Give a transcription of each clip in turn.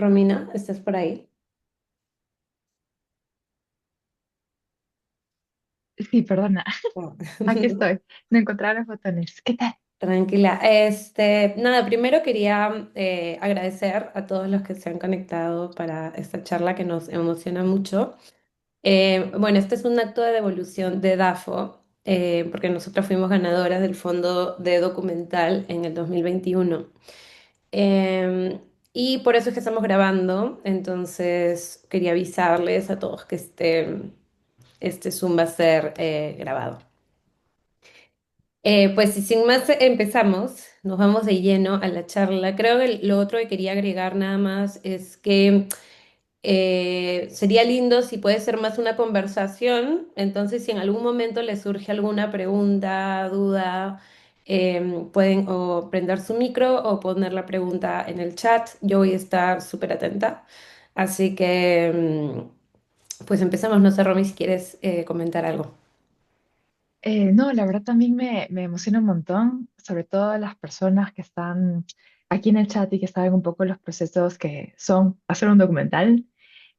Romina, ¿estás por ahí? Sí, perdona, Oh. aquí estoy. No encontraba los botones. ¿Qué tal? Tranquila. Nada, primero quería agradecer a todos los que se han conectado para esta charla que nos emociona mucho. Bueno, este es un acto de devolución de DAFO, porque nosotras fuimos ganadoras del Fondo de Documental en el 2021. Eh, y por eso es que estamos grabando, entonces quería avisarles a todos que este Zoom va a ser grabado. Pues y sin más empezamos, nos vamos de lleno a la charla. Creo que lo otro que quería agregar nada más es que sería lindo si puede ser más una conversación, entonces si en algún momento les surge alguna pregunta, duda, pueden o prender su micro o poner la pregunta en el chat, yo voy a estar súper atenta. Así que, pues empezamos, no sé, Romy, si quieres comentar algo. No, la verdad también me emociona un montón, sobre todo las personas que están aquí en el chat y que saben un poco los procesos que son hacer un documental.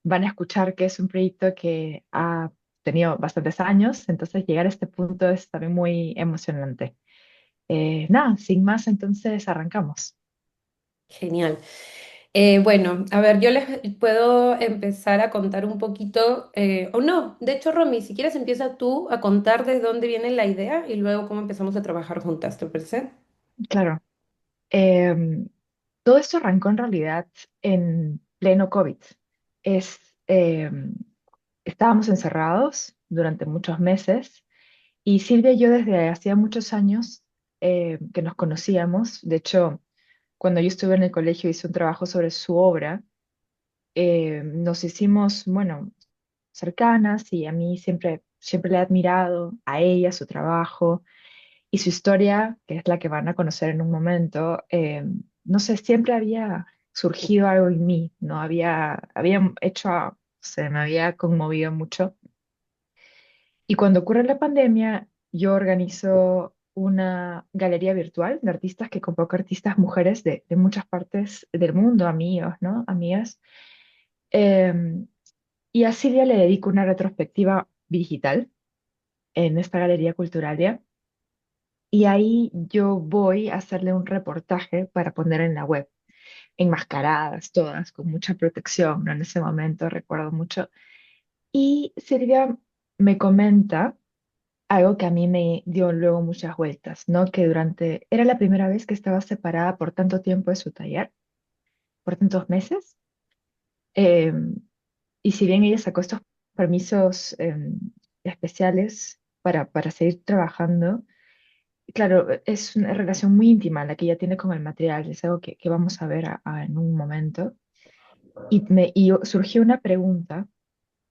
Van a escuchar que es un proyecto que ha tenido bastantes años, entonces llegar a este punto es también muy emocionante. Nada, sin más, entonces arrancamos. Genial. Bueno, a ver, yo les puedo empezar a contar un poquito, o no, de hecho, Romy, si quieres empieza tú a contar de dónde viene la idea y luego cómo empezamos a trabajar juntas, ¿te parece? Claro. Em, Todo esto arrancó en realidad en pleno COVID. Es, em, Estábamos encerrados durante muchos meses y Silvia y yo desde hacía muchos años que nos conocíamos. De hecho, cuando yo estuve en el colegio hice un trabajo sobre su obra. Nos hicimos, bueno, cercanas y a mí siempre le he admirado a ella, su trabajo y su historia, que es la que van a conocer en un momento. No sé, siempre había surgido algo en mí, ¿no? Había hecho, se me había conmovido mucho. Y cuando ocurre la pandemia, yo organizo una galería virtual de artistas que convoca artistas mujeres de muchas partes del mundo, amigos, ¿no? Amigas. Em, y a Silvia le dedico una retrospectiva digital en esta galería cultural. Y ahí yo voy a hacerle un reportaje para poner en la web, enmascaradas todas, con mucha protección, ¿no? En ese momento recuerdo mucho. Y Silvia me comenta algo que a mí me dio luego muchas vueltas, ¿no? Que era la primera vez que estaba separada por tanto tiempo de su taller, por tantos meses. Eh, y si bien ella sacó estos permisos especiales para seguir trabajando, claro, es una relación muy íntima la que ella tiene con el material, es algo que vamos a ver en un momento. Y surgió una pregunta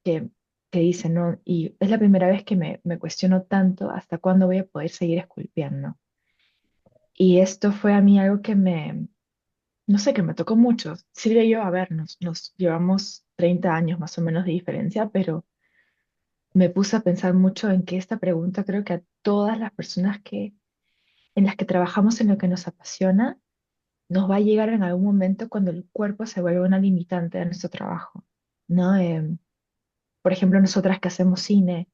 que, que dice, ¿no? Y es la primera vez que me cuestiono tanto hasta cuándo voy a poder seguir esculpiendo. Y esto fue a mí algo no sé, que me tocó mucho. Silvia y yo, a ver, nos llevamos 30 años más o menos de diferencia, pero me puse a pensar mucho en que esta pregunta creo que a todas las personas en las que trabajamos en lo que nos apasiona, nos va a llegar en algún momento cuando el cuerpo se vuelve una limitante de nuestro trabajo, ¿no? Por ejemplo, nosotras que hacemos cine,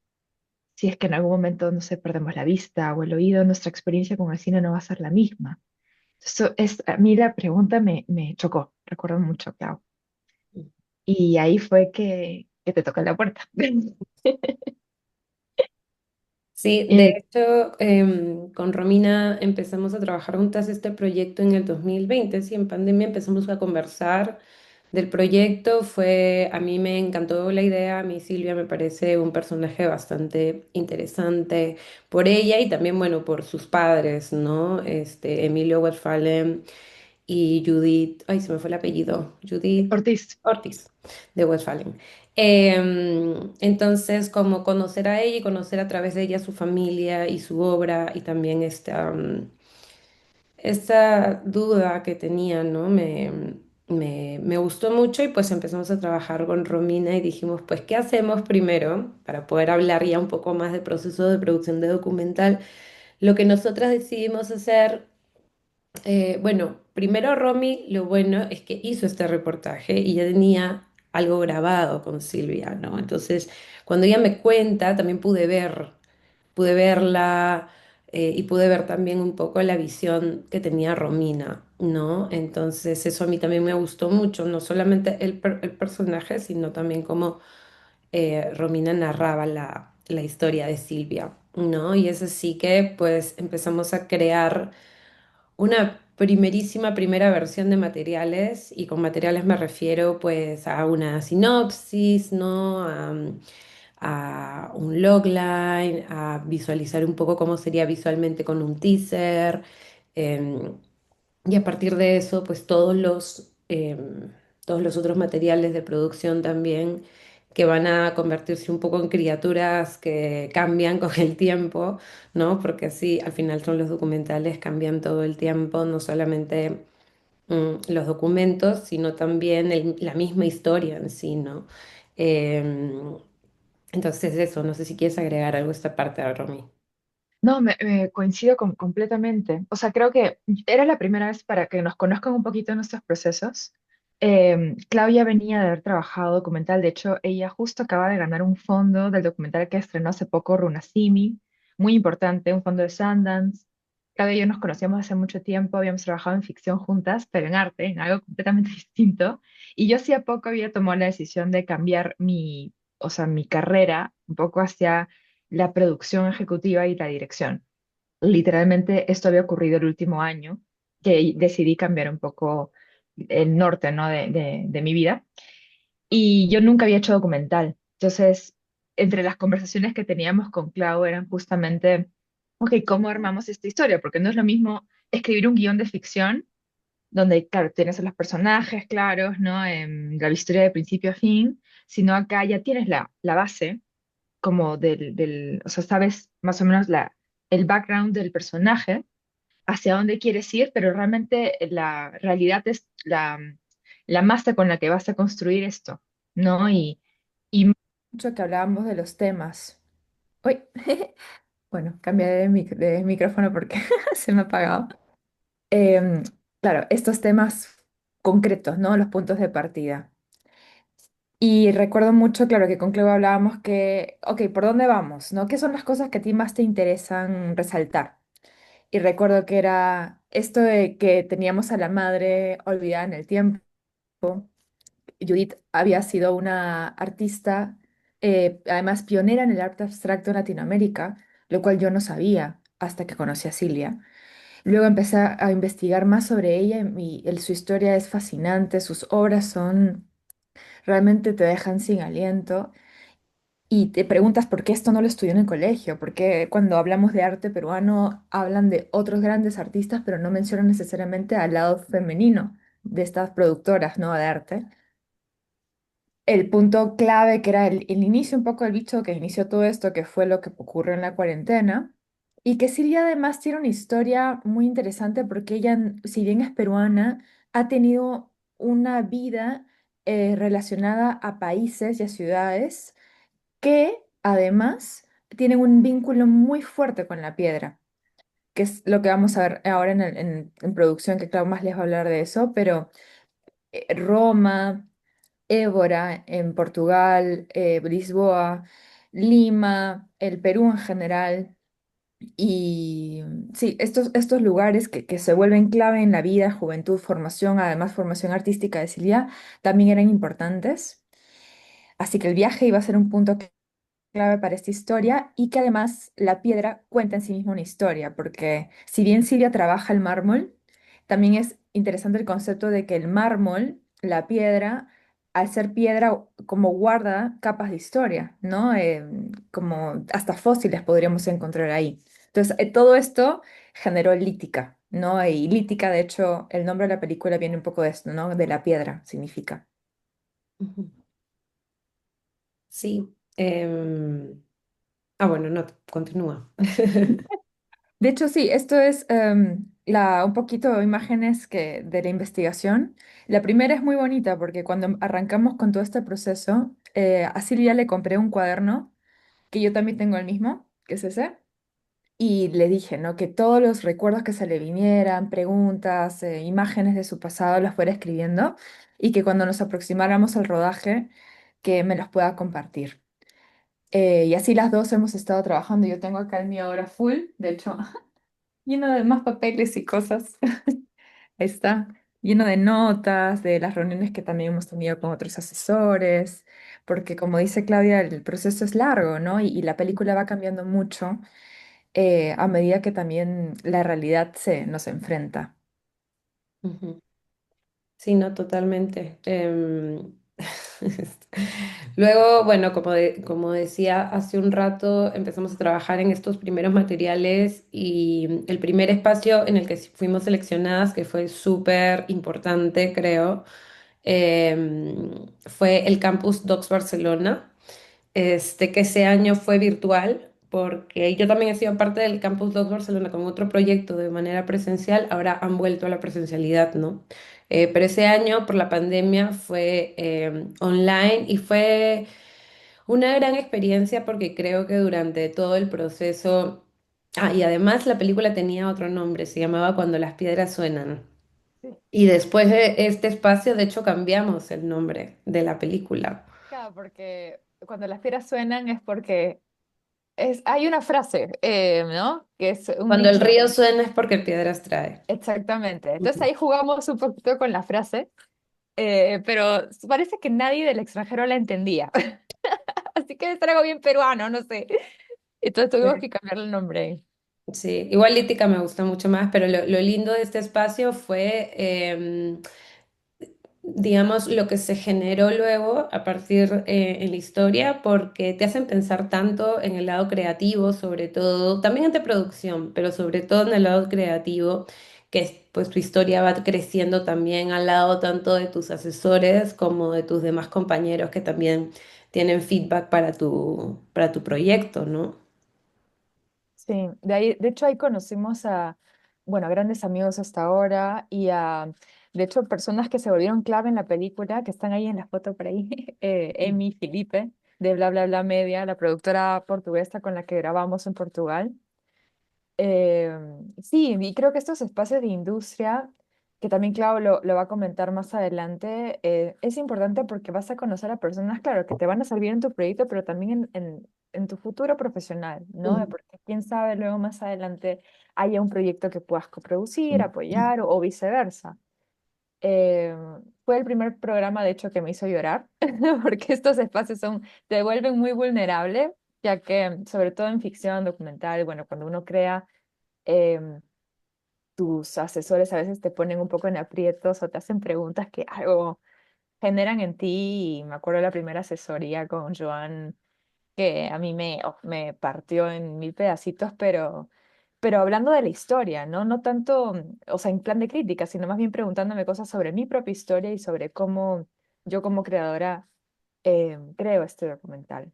si es que en algún momento, no sé, perdemos la vista o el oído, nuestra experiencia con el cine no va a ser la misma. A mí la pregunta me chocó, recuerdo mucho, claro. Y ahí fue que te toca la puerta. Sí, de Eh, hecho, con Romina empezamos a trabajar juntas este proyecto en el 2020. Sí, en pandemia empezamos a conversar del proyecto. A mí me encantó la idea, a mí Silvia me parece un personaje bastante interesante por ella y también, bueno, por sus padres, ¿no? Emilio Westphalen y Judith, ay, se me fue el apellido, Judith Ortiz, Ortiz, de Westphalen. Entonces, como conocer a ella y conocer a través de ella su familia y su obra y también esta duda que tenía, ¿no? Me gustó mucho y pues empezamos a trabajar con Romina y dijimos, pues, ¿qué hacemos primero para poder hablar ya un poco más del proceso de producción de documental? Lo que nosotras decidimos hacer Bueno, primero Romy, lo bueno es que hizo este reportaje y ya tenía algo grabado con Silvia, ¿no? Entonces, cuando ella me cuenta, también pude verla y pude ver también un poco la visión que tenía Romina, ¿no? Entonces, eso a mí también me gustó mucho, no solamente el personaje, sino también cómo Romina narraba la historia de Silvia, ¿no? Y es así que, pues, empezamos a crear una primerísima primera versión de materiales, y con materiales me refiero pues a una sinopsis, ¿no? A un logline, a visualizar un poco cómo sería visualmente con un teaser. em, y a partir de eso, pues todos los otros materiales de producción también, que van a convertirse un poco en criaturas que cambian con el tiempo, ¿no? Porque así al final son los documentales, cambian todo el tiempo, no solamente los documentos, sino también la misma historia en sí, ¿no? Em, entonces eso, no sé si quieres agregar algo a esta parte, Romy. No, me coincido completamente. O sea, creo que era la primera vez para que nos conozcan un poquito nuestros procesos. Claudia venía de haber trabajado documental. De hecho, ella justo acaba de ganar un fondo del documental que estrenó hace poco, Runasimi, muy importante, un fondo de Sundance. Claudia y yo nos conocíamos hace mucho tiempo, habíamos trabajado en ficción juntas, pero en arte, en algo completamente distinto. Y yo hacía poco había tomado la decisión de cambiar o sea, mi carrera un poco hacia la producción ejecutiva y la dirección. Literalmente esto había ocurrido el último año, que decidí cambiar un poco el norte, ¿no? de mi vida. Y yo nunca había hecho documental. Entonces, entre las conversaciones que teníamos con Clau eran justamente, ok, ¿cómo armamos esta historia? Porque no es lo mismo escribir un guión de ficción, donde, claro, tienes a los personajes claros, ¿no? La historia de principio a fin, sino acá ya tienes la base como o sea, sabes más o menos el background del personaje, hacia dónde quieres ir, pero realmente la realidad es la masa con la que vas a construir esto, ¿no? Y mucho que hablábamos de los temas. Uy, bueno, cambié de micrófono porque se me ha apagado. Em, claro, estos temas concretos, ¿no? Los puntos de partida. Y recuerdo mucho, claro, que con Cleo hablábamos que, ok, ¿por dónde vamos? ¿No? ¿Qué son las cosas que a ti más te interesan resaltar? Y recuerdo que era esto de que teníamos a la madre olvidada en el tiempo. Judith había sido una artista, además pionera en el arte abstracto en Latinoamérica, lo cual yo no sabía hasta que conocí a Silvia. Luego empecé a investigar más sobre ella y su historia es fascinante, sus obras son, realmente te dejan sin aliento. Y te preguntas por qué esto no lo estudió en el colegio, por qué cuando hablamos de arte peruano hablan de otros grandes artistas, pero no mencionan necesariamente al lado femenino de estas productoras, ¿no? de arte. El punto clave que era el inicio un poco del bicho que inició todo esto, que fue lo que ocurrió en la cuarentena, y que Silvia además tiene una historia muy interesante porque ella, si bien es peruana, ha tenido una vida relacionada a países y a ciudades que además tienen un vínculo muy fuerte con la piedra, que es lo que vamos a ver ahora en producción, que claro, más les va a hablar de eso, pero Roma, Évora en Portugal, Lisboa, Lima, el Perú en general. Y sí, estos lugares que se vuelven clave en la vida, juventud, formación, además formación artística de Silvia, también eran importantes. Así que el viaje iba a ser un punto clave para esta historia y que además la piedra cuenta en sí misma una historia, porque si bien Silvia trabaja el mármol, también es interesante el concepto de que el mármol, la piedra, al ser piedra, como guarda capas de historia, ¿no? Como hasta fósiles podríamos encontrar ahí. Entonces, todo esto generó lítica, ¿no? Y lítica, de hecho, el nombre de la película viene un poco de esto, ¿no? De la piedra, significa. Ujú. Sí. Bueno, no, continúa. De hecho, sí, esto es un poquito imágenes de la investigación. La primera es muy bonita porque cuando arrancamos con todo este proceso, a Silvia le compré un cuaderno, que yo también tengo el mismo, que es ese, y le dije, ¿no? Que todos los recuerdos que se le vinieran, preguntas, imágenes de su pasado, las fuera escribiendo y que cuando nos aproximáramos al rodaje, que me los pueda compartir. Y así las dos hemos estado trabajando. Yo tengo acá el mío ahora full, de hecho, lleno de más papeles y cosas. Ahí está, lleno de notas, de las reuniones que también hemos tenido con otros asesores, porque como dice Claudia, el proceso es largo, ¿no? Y la película va cambiando mucho a medida que también la realidad nos enfrenta. Ujú. Sí, no, totalmente. Luego, bueno, como decía hace un rato, empezamos a trabajar en estos primeros materiales y el primer espacio en el que fuimos seleccionadas, que fue súper importante, creo, fue el Campus Docs Barcelona, que ese año fue virtual, porque yo también he sido parte del Campus 2 Barcelona con otro proyecto de manera presencial, ahora han vuelto a la presencialidad, ¿no? Pero ese año por la pandemia fue online y fue una gran experiencia porque creo que durante todo el proceso, y además la película tenía otro nombre, se llamaba Cuando las piedras suenan. Sí. Y después de este espacio, de hecho, cambiamos el nombre de la película. Claro, porque cuando las fieras suenan es porque hay una frase, ¿no? Que es un Cuando el dicho. río suena es porque piedras trae. Exactamente. Entonces Ujú. ahí jugamos un poquito con la frase, pero parece que nadie del extranjero la entendía. Así que es algo bien peruano, no sé. Entonces tuvimos que cambiarle el nombre. Sí, igual Lítica me gusta mucho más, pero lo lindo de este espacio fue, digamos, lo que se generó luego a partir en la historia, porque te hacen pensar tanto en el lado creativo, sobre todo, también en de producción, pero sobre todo en el lado creativo, pues tu historia va creciendo también al lado tanto de tus asesores como de tus demás compañeros que también tienen feedback para tu proyecto, ¿no? Sí, de ahí, de hecho ahí conocimos a, bueno, a grandes amigos hasta ahora y a, de hecho, personas que se volvieron clave en la película, que están ahí en la foto por ahí, Emi, Felipe, de Bla Bla Bla Media, la productora portuguesa con la que grabamos en Portugal. Eh, sí, y creo que estos espacios de industria, que también Clau lo va a comentar más adelante, es importante porque vas a conocer a personas, claro, que te van a servir en tu proyecto, pero también en tu futuro profesional, ¿no? Ujú. Porque quién sabe, luego más adelante haya un proyecto que puedas coproducir, apoyar o viceversa. Eh, Fue el primer programa, de hecho, que me hizo llorar, porque estos espacios te vuelven muy vulnerable, ya que, sobre todo en ficción, documental, bueno, cuando uno crea em, tus asesores a veces te ponen un poco en aprietos o te hacen preguntas que algo generan en ti. Y me acuerdo de la primera asesoría con Joan, que a mí me partió en mil pedacitos, pero hablando de la historia, ¿no? No tanto, o sea, en plan de crítica, sino más bien preguntándome cosas sobre mi propia historia y sobre cómo yo como creadora creo este documental.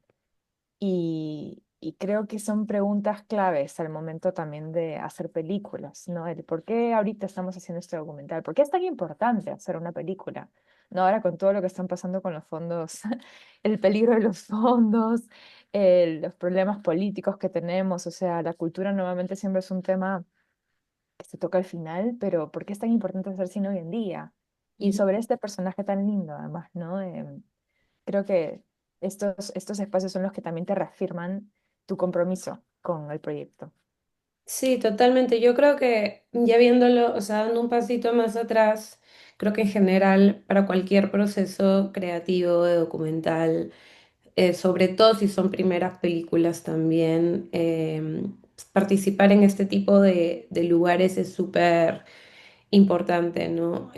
Y creo que son preguntas claves al momento también de hacer películas, ¿no? El por qué ahorita estamos haciendo este documental, por qué es tan importante hacer una película, ¿no? Ahora con todo lo que están pasando con los fondos, el peligro de los fondos, los problemas políticos que tenemos, o sea, la cultura nuevamente siempre es un tema que se toca al final, pero ¿por qué es tan importante hacer cine hoy en día? Y Ujú. sobre este personaje tan lindo, además, ¿no? Creo que estos espacios son los que también te reafirman tu compromiso con el proyecto. Sí, totalmente. Yo creo que ya viéndolo, o sea, dando un pasito más atrás, creo que en general para cualquier proceso creativo de documental, sobre todo si son primeras películas también, participar en este tipo de lugares es súper importante, ¿no?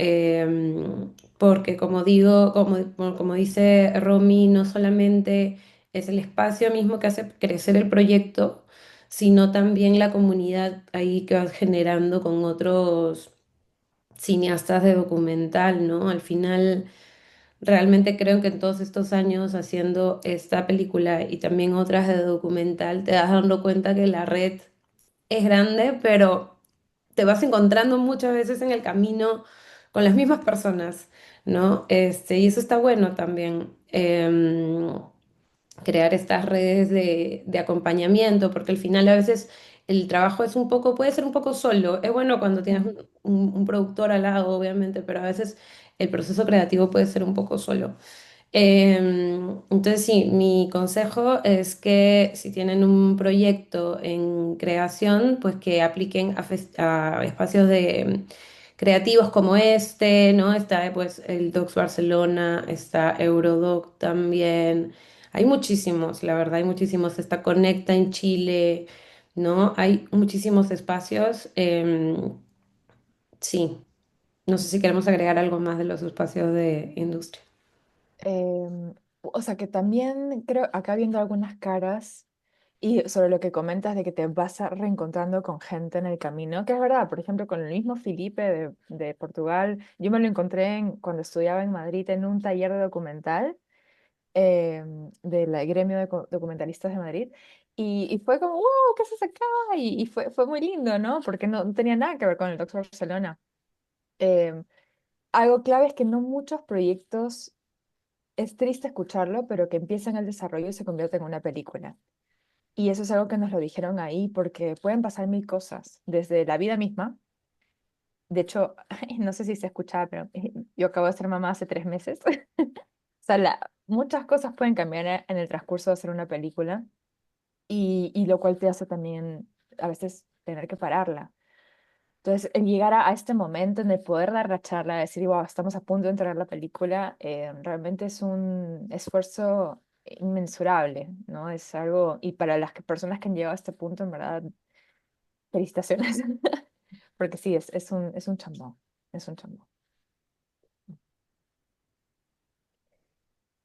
Porque como digo, como dice Romy, no solamente es el espacio mismo que hace crecer el proyecto, sino también la comunidad ahí que vas generando con otros cineastas de documental, ¿no? Al final, realmente creo que en todos estos años haciendo esta película y también otras de documental, te das dando cuenta que la red es grande, pero te vas encontrando muchas veces en el camino con las mismas personas, ¿no? Y eso está bueno también, crear estas redes de acompañamiento, porque al final a veces el trabajo es un poco, puede ser un poco solo. Es bueno cuando tienes Mm. un productor al lado, obviamente, pero a veces el proceso creativo puede ser un poco solo. Entonces, sí, mi consejo es que si tienen un proyecto en creación, pues que apliquen a espacios creativos como este, ¿no? Está pues el Docs Barcelona, está Eurodoc también. Hay muchísimos, la verdad, hay muchísimos. Está Conecta en Chile, ¿no? Hay muchísimos espacios. Sí, no sé si queremos agregar algo más de los espacios de industria. O sea que también creo, acá viendo algunas caras y sobre lo que comentas de que te vas reencontrando con gente en el camino, que es verdad, por ejemplo, con el mismo Felipe de Portugal, yo me lo encontré cuando estudiaba en Madrid en un taller de documental del gremio de documentalistas de Madrid. Y fue como, wow, ¿qué haces acá? Y fue muy lindo, ¿no? Porque no tenía nada que ver con el Docs Barcelona. Em, Algo clave es que no muchos proyectos, es triste escucharlo, pero que empiezan el desarrollo y se convierten en una película. Y eso es algo que nos lo dijeron ahí porque pueden pasar mil cosas, desde la vida misma. De hecho, no sé si se escuchaba, pero yo acabo de ser mamá hace 3 meses. O sea, muchas cosas pueden cambiar en el transcurso de hacer una película y lo cual te hace también a veces tener que pararla. Entonces, el llegar a este momento en el poder dar la charla, decir, wow, estamos a punto de entregar la película, realmente es un esfuerzo inmensurable, ¿no? Es algo, y para las personas que han llegado a este punto, en verdad, felicitaciones, porque sí, es un chambón, es un chambón.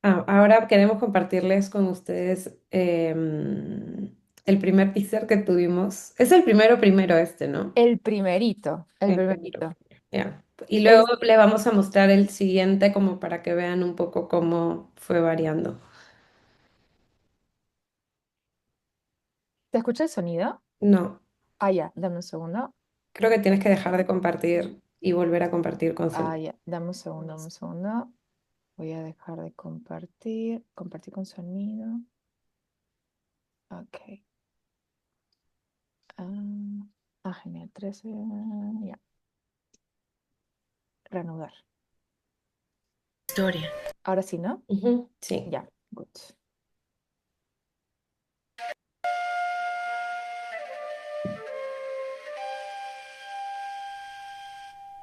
Ahora queremos compartirles con ustedes el primer teaser que tuvimos. Es el primero primero este, ¿no? El primerito, el El primero primerito. primero. Ya. Y luego Es, le vamos a mostrar el siguiente como para que vean un poco cómo fue variando. ¿te escucha el sonido? No, Ah, ya, dame un segundo. creo que tienes que dejar de compartir y volver a compartir con Ah, sonido. ya, dame un segundo, dame un segundo. Voy a dejar de compartir, compartir con sonido. Ok. Genial, 13. Ya, reanudar. Historia. Ahora sí, ¿no? Ujú, sí. Ya, good.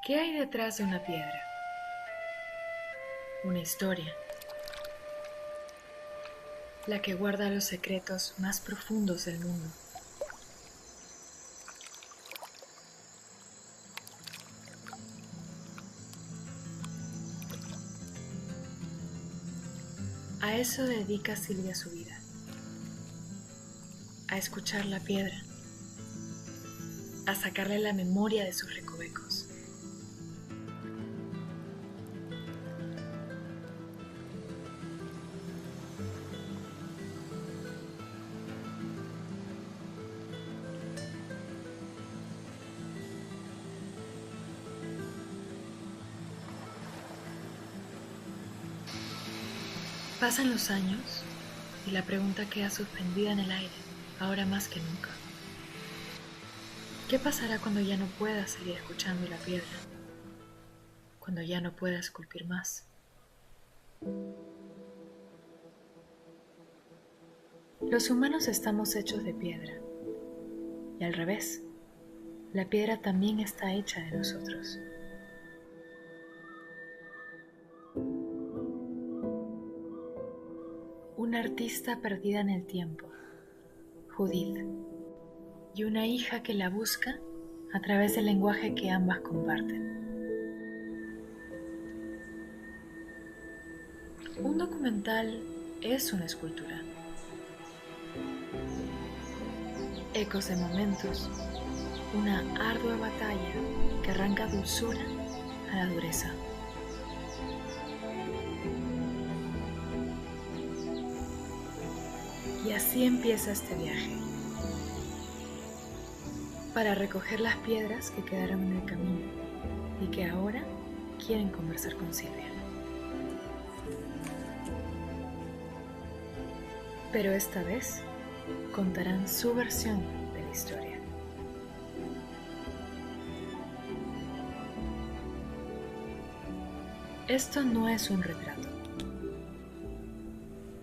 ¿Qué hay detrás de una piedra? Una historia, la que guarda los secretos más profundos del mundo. A eso dedica Silvia su vida, a escuchar la piedra, a sacarle la memoria de sus recovecos. Pasan los años y la pregunta queda suspendida en el aire, ahora más que nunca. ¿Qué pasará cuando ya no pueda seguir escuchando la piedra? Cuando ya no pueda esculpir más. Los humanos estamos hechos de piedra, y al revés, la piedra también está hecha de nosotros. Una artista perdida en el tiempo, Judith, y una hija que la busca a través del lenguaje que ambas comparten. Un documental es una escultura. Ecos de momentos, una ardua batalla que arranca dulzura a la dureza. Y así empieza este viaje, para recoger las piedras que quedaron en el camino y que ahora quieren conversar con Silvia. Pero esta vez contarán su versión de la historia. Esto no es un retrato,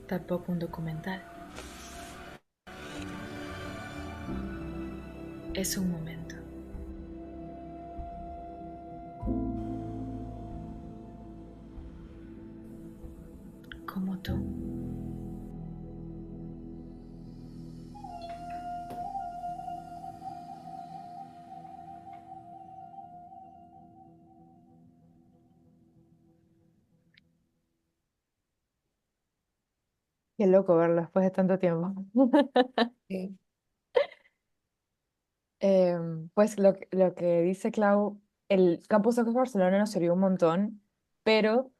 tampoco un documental. Es un momento. Como tú. Qué loco verlo después de tanto tiempo. Sí. Pues lo que dice Clau, el Campus Docs Barcelona nos sirvió un montón, pero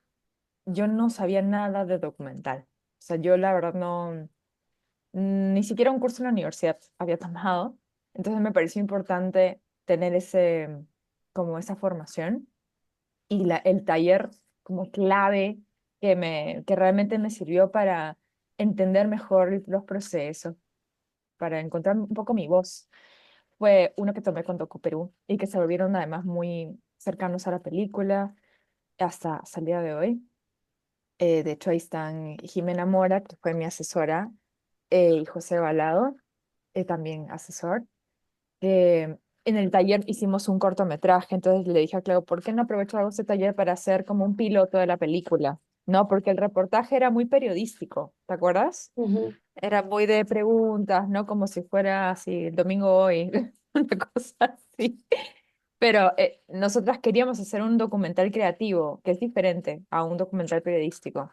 yo no sabía nada de documental. O sea, yo la verdad no, ni siquiera un curso en la universidad había tomado. Entonces me pareció importante tener como esa formación y el taller como clave que realmente me sirvió para entender mejor los procesos, para encontrar un poco mi voz. Fue uno que tomé con Docu Perú y que se volvieron además muy cercanos a la película hasta el día de hoy. De hecho, ahí están Jimena Mora, que fue mi asesora, y José Balado, también asesor. En el taller hicimos un cortometraje, entonces le dije a Clau, ¿por qué no aprovecho algo este taller para hacer como un piloto de la película? No, porque el reportaje era muy periodístico, ¿te acuerdas? Ujú. Era muy de preguntas, ¿no? Como si fuera así, el domingo hoy, una cosa así. Pero nosotras queríamos hacer un documental creativo, que es diferente a un documental periodístico.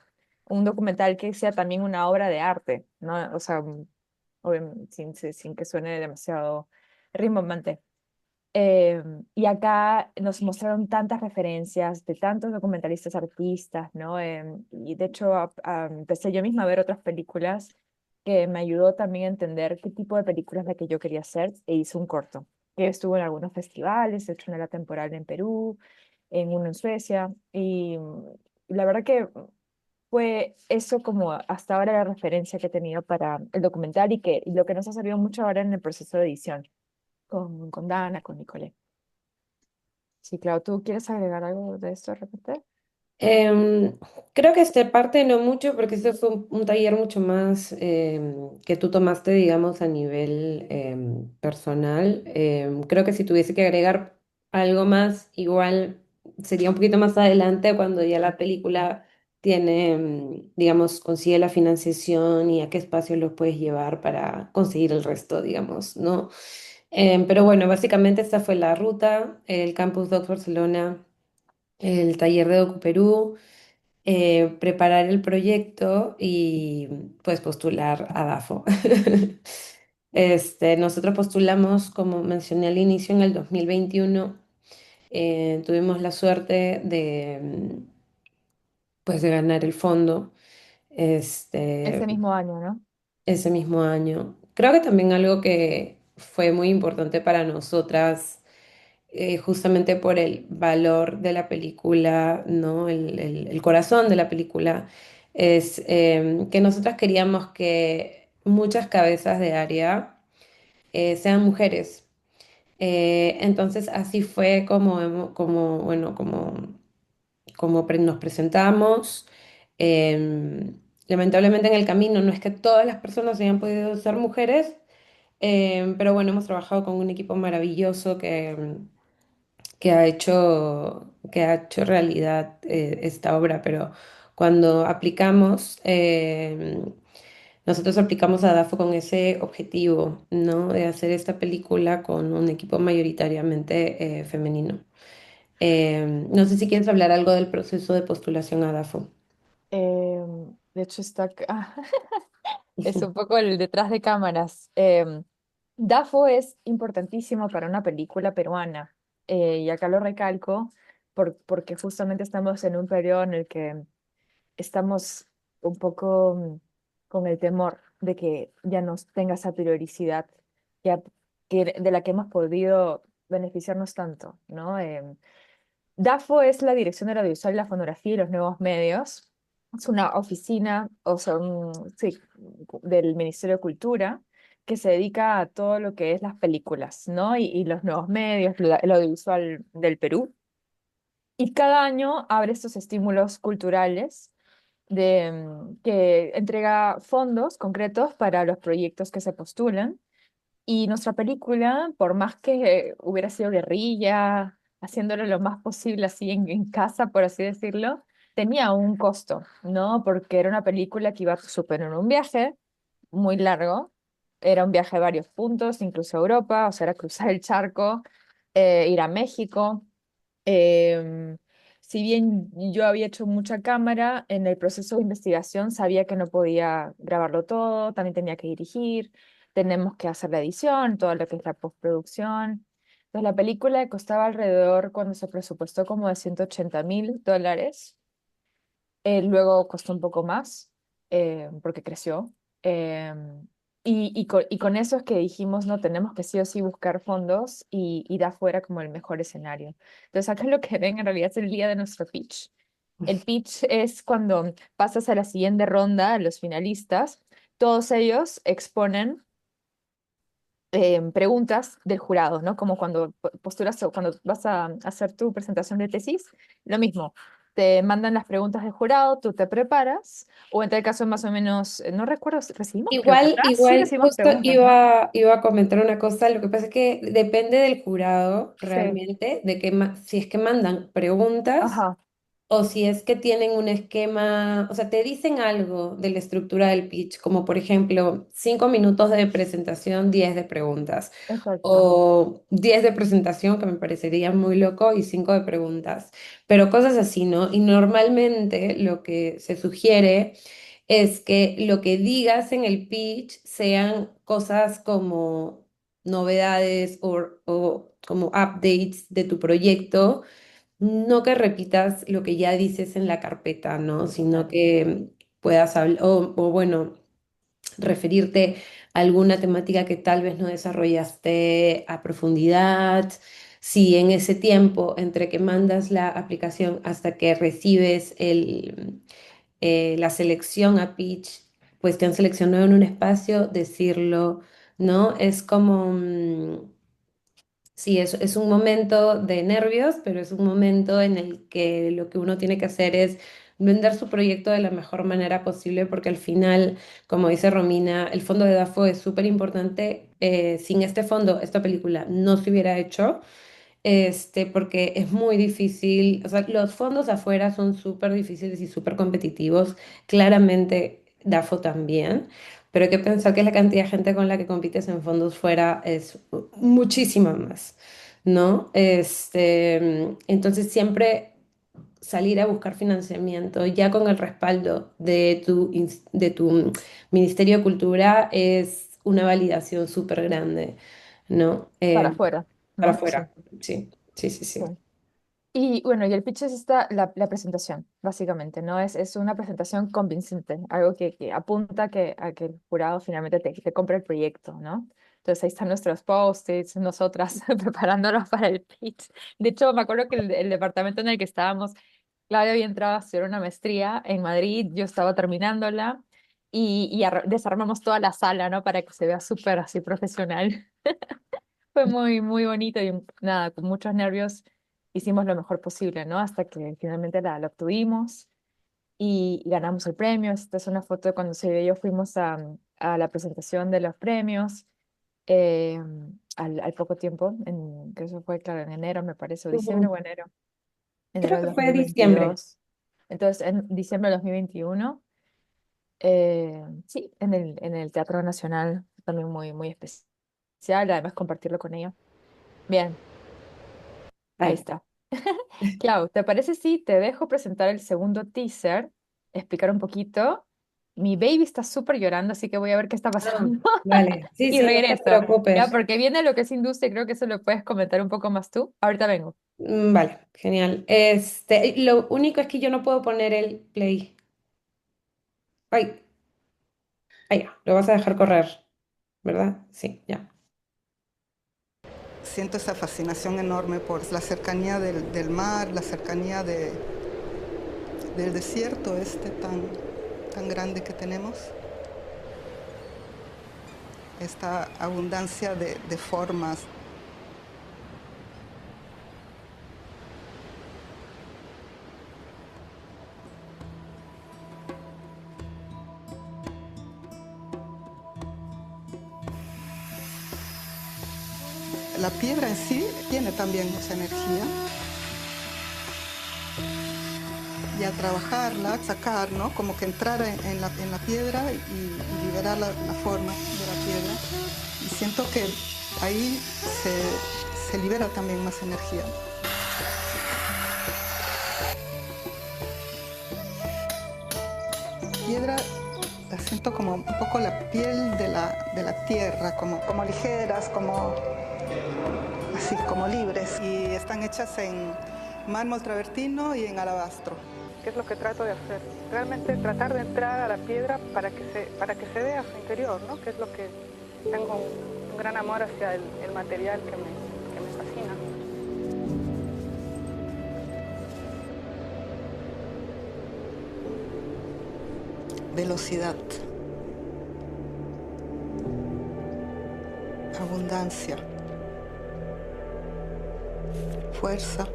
Un documental que sea también una obra de arte, ¿no? O sea, sin que suene demasiado rimbombante. Eh, y acá nos mostraron tantas referencias de tantos documentalistas artistas, ¿no? Y de hecho empecé yo misma a ver otras películas que me ayudó también a entender qué tipo de películas la que yo quería hacer e hice un corto, que estuvo en algunos festivales, de hecho en la temporal en Perú, en uno en Suecia, y la verdad que fue eso como hasta ahora la referencia que he tenido para el documental y lo que nos ha servido mucho ahora en el proceso de edición con Dana, con Nicole. Sí, claro, ¿tú quieres agregar algo de esto de repente? Em, Creo que esta parte no mucho, porque este fue un taller mucho más que tú tomaste, digamos, a nivel personal. Creo que si tuviese que agregar algo más, igual sería un poquito más adelante cuando ya la película tiene, digamos, consigue la financiación y a qué espacios los puedes llevar para conseguir el resto, digamos, ¿no? Pero bueno, básicamente esta fue la ruta, el Campus Docs Barcelona, el taller de Docu Perú, preparar el proyecto y pues postular a DAFO. Nosotros postulamos, como mencioné al inicio, en el 2021. Tuvimos la suerte de, pues, de ganar el fondo Ese este, mismo año, ¿no? ese mismo año. Creo que también algo que fue muy importante para nosotras, justamente por el valor de la película, ¿no? El corazón de la película, es que nosotras queríamos que muchas cabezas de área sean mujeres. Entonces así fue como nos presentamos. Lamentablemente en el camino no es que todas las personas hayan podido ser mujeres, pero bueno, hemos trabajado con un equipo maravilloso que ha hecho realidad esta obra, pero cuando nosotros aplicamos a DAFO con ese objetivo, ¿no? De hacer esta película con un equipo mayoritariamente femenino. No sé si quieres hablar algo del proceso de postulación a DAFO. De hecho, está acá. Es un poco el detrás de cámaras. DAFO es importantísimo para una película peruana. Y acá lo recalco porque justamente estamos en un periodo en el que estamos un poco con el temor de que ya nos tenga esa periodicidad que, de la que hemos podido beneficiarnos tanto, ¿no? DAFO es la Dirección del Audiovisual, la Fonografía y los Nuevos Medios. Es una oficina, o sea, sí, del Ministerio de Cultura que se dedica a todo lo que es las películas, ¿no? Y los nuevos medios, el audiovisual del Perú. Y cada año abre estos estímulos culturales que entrega fondos concretos para los proyectos que se postulan. Y nuestra película, por más que hubiera sido guerrilla, haciéndolo lo más posible así en casa, por así decirlo, tenía un costo, ¿no? Porque era una película que iba a suponer un viaje muy largo, era un viaje a varios puntos, incluso a Europa, o sea, era cruzar el charco, ir a México. Em, si bien yo había hecho mucha cámara, en el proceso de investigación sabía que no podía grabarlo todo, también tenía que dirigir, tenemos que hacer la edición, todo lo que es la postproducción. Entonces la película costaba alrededor, cuando se presupuestó, como de $180,000. Luego costó un poco más porque creció. Y con eso es que dijimos, no, tenemos que sí o sí buscar fondos y da fuera como el mejor escenario. Entonces acá lo que ven en realidad es el día de nuestro pitch. El pitch es cuando pasas a la siguiente ronda, a los finalistas, todos ellos exponen preguntas del jurado, ¿no? Como cuando posturas o cuando vas a hacer tu presentación de tesis, lo mismo. Te mandan las preguntas del jurado, tú te preparas, o en tal caso más o menos, no recuerdo, si recibimos Igual, preguntas, sí igual, recibimos justo preguntas, ¿no? iba a comentar una cosa, lo que pasa es que depende del jurado Sí, realmente, de que si es que mandan preguntas ajá, o si es que tienen un esquema, o sea, te dicen algo de la estructura del pitch, como por ejemplo, 5 minutos de presentación, 10 de preguntas, exacto, o 10 de presentación, que me parecería muy loco, y 5 de preguntas, pero cosas así, ¿no? Y normalmente lo que se sugiere es que lo que digas en el pitch sean cosas como novedades o como updates de tu proyecto, no que repitas lo que ya dices en la carpeta, ¿no? Sino claro, que puedas hablar, o bueno, referirte a alguna temática que tal vez no desarrollaste a profundidad. Si en ese tiempo entre que mandas la aplicación hasta que recibes la selección a pitch, pues te han seleccionado en un espacio, decirlo, ¿no? Es como, sí, es un momento de nervios, pero es un momento en el que lo que uno tiene que hacer es vender su proyecto de la mejor manera posible, porque al final, como dice Romina, el fondo de DAFO es súper importante. Sin este fondo, esta película no se hubiera hecho, porque es muy difícil, o sea, los fondos afuera son súper difíciles y súper competitivos, claramente DAFO también, pero hay que pensar que la cantidad de gente con la que compites en fondos fuera es muchísima más, ¿no? Entonces siempre salir a buscar financiamiento ya con el respaldo de tu Ministerio de Cultura es una validación súper grande, ¿no? para afuera, Para ¿no? Sí, afuera, sí, sí, sí, sí. sí. Y bueno, y el pitch es la presentación, básicamente, ¿no? Es una presentación convincente, algo que apunta a que el jurado finalmente te compre el proyecto, ¿no? Entonces ahí están nuestros post-its, nosotras preparándonos para el pitch. De hecho, me acuerdo que el departamento en el que estábamos, Claudia había entrado a hacer una maestría en Madrid, yo estaba terminándola y desarmamos toda la sala, ¿no? Para que se vea súper así profesional. Fue muy, muy bonito y nada, con muchos nervios hicimos lo mejor posible, ¿no? Hasta que finalmente la obtuvimos y ganamos el premio. Esta es una foto de cuando se y yo fuimos a la presentación de los premios eh, al poco tiempo, que eso fue, claro, en enero, me parece, o diciembre Ujú. o enero, enero Creo del que dos fue mil diciembre. veintidós Entonces, en diciembre de 2021, sí, en el Teatro Nacional, también muy, muy especial, además compartirlo con ella. Bien, ahí Ay, está. Clau, ¿te parece si te dejo presentar el segundo teaser, explicar un poquito? Mi baby está súper llorando, así que voy a ver qué está ah, pasando vale. Sí, y sí, no te regreso, ¿ya? preocupes. Porque viene lo que es industria y creo que eso lo puedes comentar un poco más tú. Ahorita vengo. Vale, genial. Lo único es que yo no puedo poner el play. Ay, ay, ya, lo vas a dejar correr, ¿verdad? Sí, ya. Siento esa fascinación enorme por la cercanía del mar, la cercanía del desierto este tan grande que tenemos, esta abundancia de formas. la piedra en sí tiene también mucha energía. Y al trabajarla, sacar, ¿no? Como que entrar en la piedra y liberar la forma de la piedra. Y siento que ahí se libera también más energía. Piedra la siento como un poco la piel de la tierra, como ligeras, como así, como libres. Y están hechas en mármol travertino y en alabastro. ¿Qué es lo que trato de hacer? Realmente tratar de entrar a la piedra para que se vea su interior, ¿no? Que es lo que tengo un gran amor hacia el material que me fascina. Velocidad, abundancia, fuerza,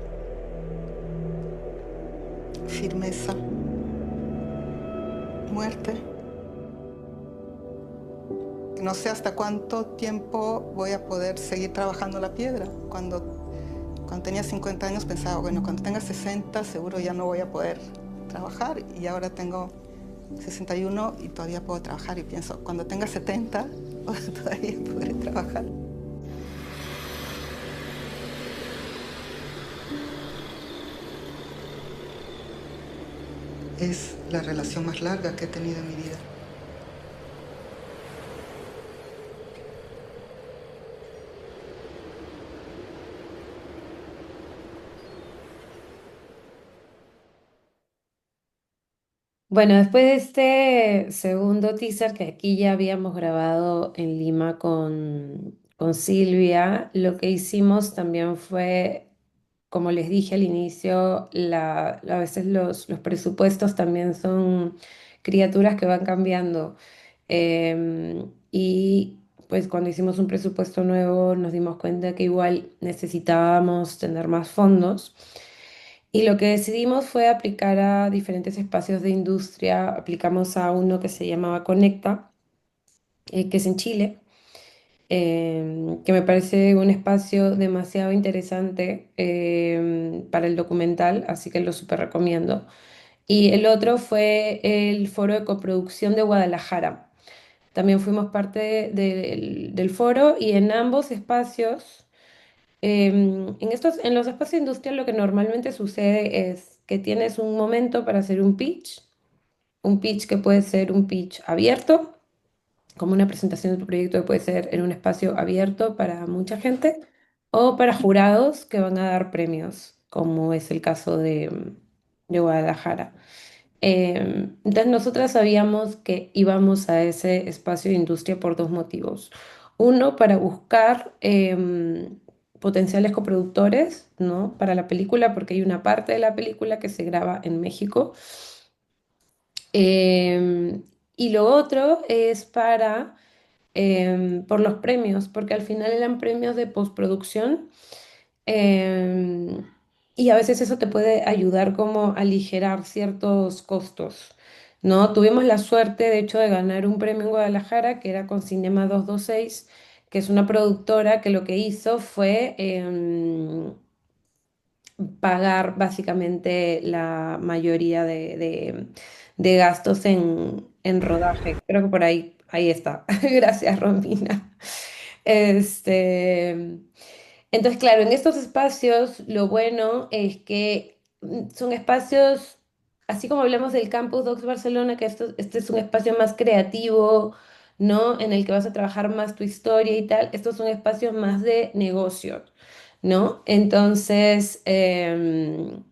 firmeza, muerte. No sé hasta cuánto tiempo voy a poder seguir trabajando la piedra. Cuando tenía 50 años pensaba, bueno, cuando tenga 60 seguro ya no voy a poder trabajar, y ahora tengo 61 y todavía puedo trabajar, y pienso, cuando tenga 70 todavía podré trabajar. Es la relación más larga que he tenido en mi vida. Bueno, después de este segundo teaser que aquí ya habíamos grabado en Lima con Silvia, lo que hicimos también fue, como les dije al inicio, a veces los presupuestos también son criaturas que van cambiando. Y pues cuando hicimos un presupuesto nuevo nos dimos cuenta que igual necesitábamos tener más fondos. Y lo que decidimos fue aplicar a diferentes espacios de industria. Aplicamos a uno que se llamaba Conecta, que es en Chile, que me parece un espacio demasiado interesante para el documental, así que lo súper recomiendo. Y el otro fue el Foro de Coproducción de Guadalajara. También fuimos parte del foro, y en ambos espacios, en los espacios industriales, lo que normalmente sucede es que tienes un momento para hacer un pitch que puede ser un pitch abierto, como una presentación de tu proyecto que puede ser en un espacio abierto para mucha gente, o para jurados que van a dar premios, como es el caso de Guadalajara. Entonces nosotras sabíamos que íbamos a ese espacio de industria por dos motivos. Uno, para buscar potenciales coproductores, ¿no? Para la película, porque hay una parte de la película que se graba en México. Em, y lo otro es por los premios, porque al final eran premios de postproducción. Em, y a veces eso te puede ayudar como a aligerar ciertos costos, ¿no? Tuvimos la suerte, de hecho, de ganar un premio en Guadalajara, que era con Cinema 226, que es una productora que lo que hizo fue pagar básicamente la mayoría de gastos en rodaje. Creo que por ahí está. Gracias, Romina. Este, entonces, claro, en estos espacios lo bueno es que son espacios, así como hablamos del Campus Docs Barcelona, que este es un espacio más creativo, ¿no? En el que vas a trabajar más tu historia y tal. Estos son espacios más de negocio, ¿no? Entonces, al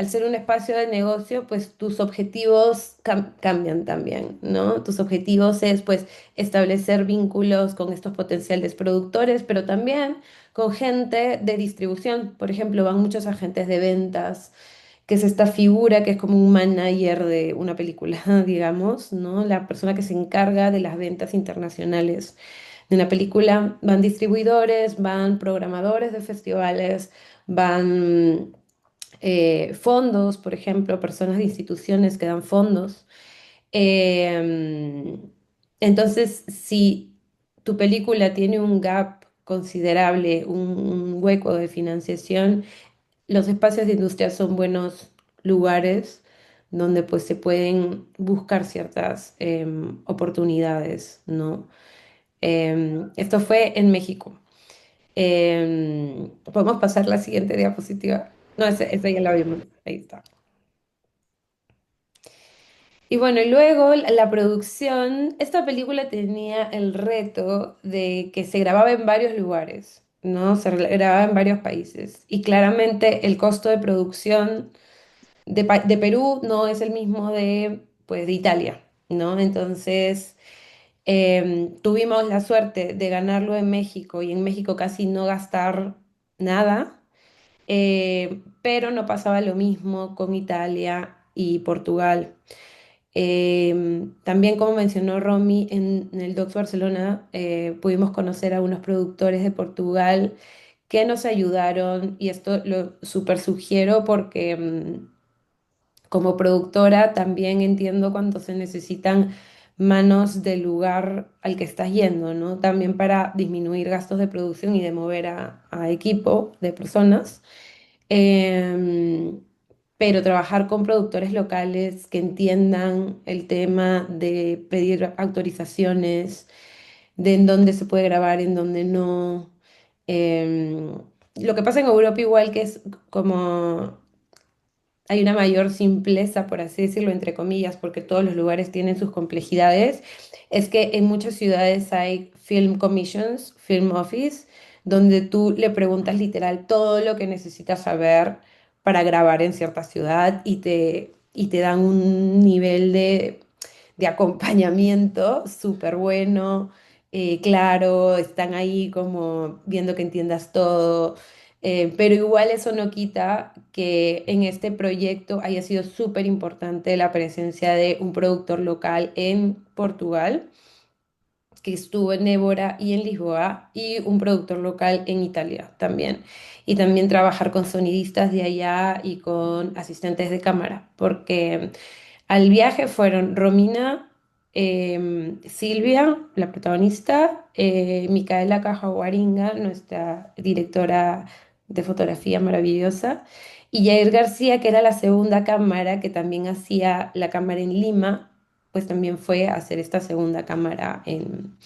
ser un espacio de negocio, pues tus objetivos cambian también, ¿no? Tus objetivos es, pues, establecer vínculos con estos potenciales productores, pero también con gente de distribución. Por ejemplo, van muchos agentes de ventas, que es esta figura que es como un manager de una película, digamos, ¿no? La persona que se encarga de las ventas internacionales de una película. Van distribuidores, van programadores de festivales, van fondos, por ejemplo, personas de instituciones que dan fondos. Eh, entonces, si tu película tiene un gap considerable, un hueco de financiación, los espacios de industria son buenos lugares donde pues se pueden buscar ciertas oportunidades, ¿no? Esto fue en México. ¿Podemos pasar la siguiente diapositiva? No, esa ya la vimos. Ahí está. Y bueno, y luego la producción, esta película tenía el reto de que se grababa en varios lugares, ¿no? Grababa en varios países. Y claramente el costo de producción de Perú no es el mismo de, pues, de Italia, ¿no? Entonces, tuvimos la suerte de ganarlo en México y en México casi no gastar nada, pero no pasaba lo mismo con Italia y Portugal. También, como mencionó Romy, en el Docs Barcelona pudimos conocer a unos productores de Portugal que nos ayudaron y esto lo súper sugiero porque como productora también entiendo cuando se necesitan manos del lugar al que estás yendo, ¿no? También para disminuir gastos de producción y de mover a equipo de personas. Em, pero trabajar con productores locales que entiendan el tema de pedir autorizaciones, de en dónde se puede grabar, en dónde no. Em, lo que pasa en Europa igual que es como hay una mayor simpleza, por así decirlo, entre comillas, porque todos los lugares tienen sus complejidades, es que en muchas ciudades hay film commissions, film office, donde tú le preguntas literal todo lo que necesitas saber para grabar en cierta ciudad y te dan un nivel de acompañamiento súper bueno, claro, están ahí como viendo que entiendas todo. Pero igual eso no quita que en este proyecto haya sido súper importante la presencia de un productor local en Portugal, que estuvo en Évora y en Lisboa, y un productor local en Italia también. Y también trabajar con sonidistas de allá y con asistentes de cámara, porque al viaje fueron Romina, Silvia, la protagonista, Micaela Cajaguaringa, nuestra directora de fotografía maravillosa, y Yair García, que era la segunda cámara, que también hacía la cámara en Lima, pues también fue a hacer esta segunda cámara en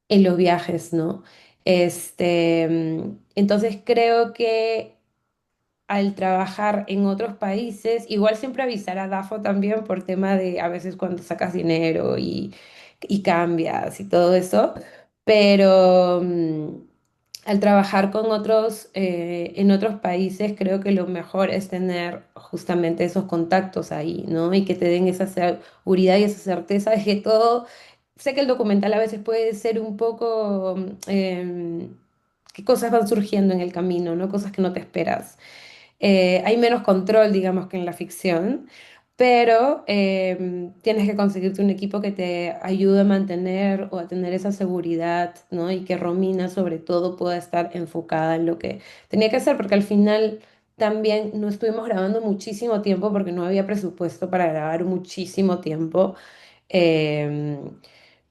los viajes, ¿no? Entonces creo que al trabajar en otros países, igual siempre avisar a DAFO también por tema de a veces cuando sacas dinero y cambias y todo eso, pero al trabajar con otros en otros países creo que lo mejor es tener justamente esos contactos ahí, ¿no? Y que te den esa seguridad y esa certeza de que todo, sé que el documental a veces puede ser un poco... que cosas van surgiendo en el camino, ¿no? Cosas que no te esperas. Hay menos control, digamos, que en la ficción, pero tienes que conseguirte un equipo que te ayude a mantener o a tener esa seguridad, ¿no? Y que Romina, sobre todo, pueda estar enfocada en lo que tenía que hacer, porque al final también no estuvimos grabando muchísimo tiempo porque no había presupuesto para grabar muchísimo tiempo. Eh,